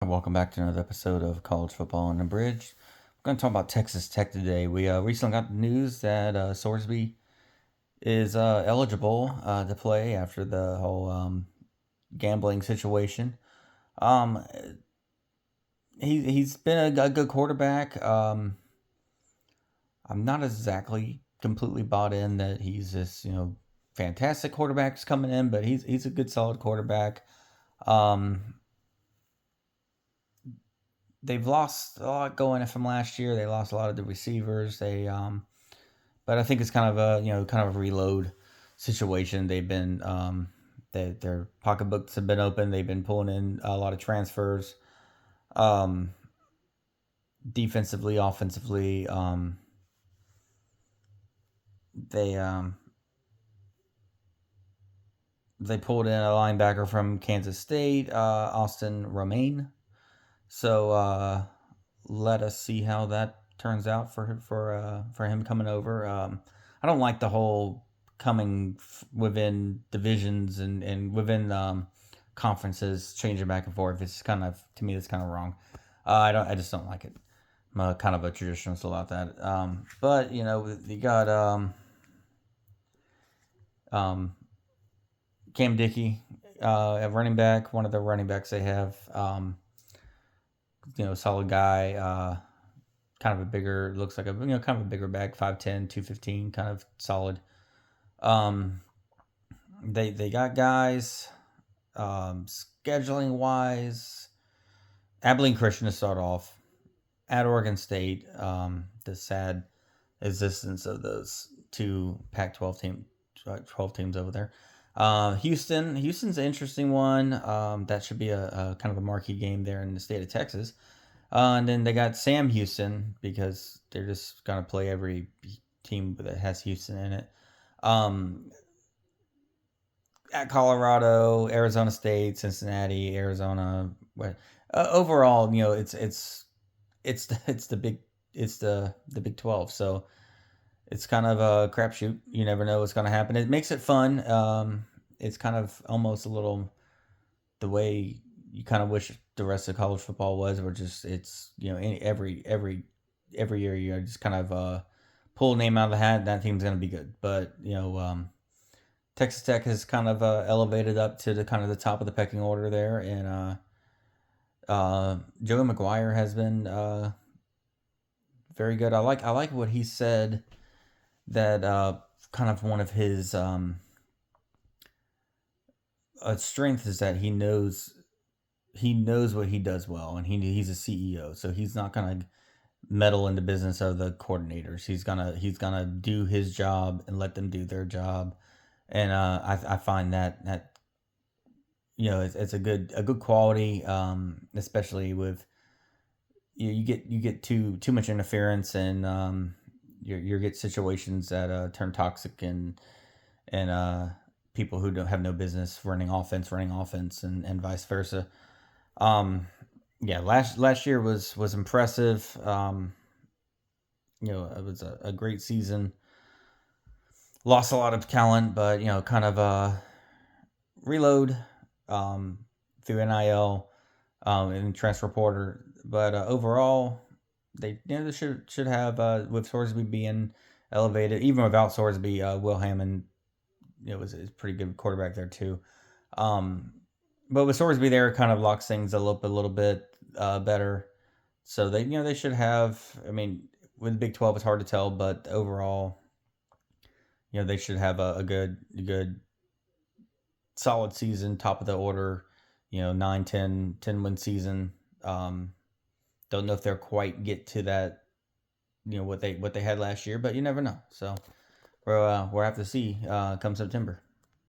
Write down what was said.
Welcome back to another episode of College Football on the Bridge. We're going to talk about Texas Tech today. We recently got the news that Sorsby is eligible to play after the whole gambling situation. Um, he's been a good quarterback. I'm not exactly completely bought in that he's this fantastic quarterbacks coming in, but he's a good solid quarterback. Um, they've lost a lot going from last year. They lost a lot of the receivers. But I think it's kind of a kind of a reload situation. They've been their pocketbooks have been open. They've been pulling in a lot of transfers, um, defensively, offensively. They they pulled in a linebacker from Kansas State, Austin Romaine. So let us see how that turns out for him coming over. I don't like the whole within divisions and within conferences changing back and forth. It's kind of to me it's kind of wrong. I just don't like it. I'm kind of a traditionalist about that. But you got um, Cam Dickey at running back, one of the running backs they have. Solid guy. Kind of a bigger, looks like a kind of a bigger back, 5'10", 215, kind of solid. Um, they got guys. Scheduling wise, Abilene Christian to start off at Oregon State. The sad existence of those two Pac-12 teams over there. Houston's an interesting one. That should be a kind of a marquee game there in the state of Texas. And then they got Sam Houston because they're just gonna play every team that has Houston in it. Um, at Colorado, Arizona State, Cincinnati, Arizona. What overall, it's the the Big 12. So it's kind of a crapshoot. You never know what's gonna happen. It makes it fun. It's kind of almost a little the way you kind of wish the rest of college football was, where just it's every year you just kind of pull a name out of the hat. That team's gonna be good, but Texas Tech has kind of elevated up to the kind of the top of the pecking order there, and Joey McGuire has been very good. I like what he said that kind of one of his strength is that he knows what he does well, and he's a CEO, so he's not gonna meddle in the business of the coordinators. He's gonna do his job and let them do their job, and I find that it's a good quality, especially with you get too much interference, and you get situations that turn toxic, and people who don't have no business running offense, and vice versa. Um, yeah, last year was impressive. It was a great season. Lost a lot of talent, but kind of reload um, through NIL and transfer porter. But overall, they should have with Sorsby being elevated, even without Sorsby, Will Hammond was a pretty good quarterback there too. Um, but with Sorsby there, it kind of locks things a little bit better. So they should have. I mean, with the Big 12, it's hard to tell, but overall, they should have a good solid season, top of the order. 9, 10 win season. Don't know if they'll quite get to that. What they had last year, but you never know. So we'll have to see come September.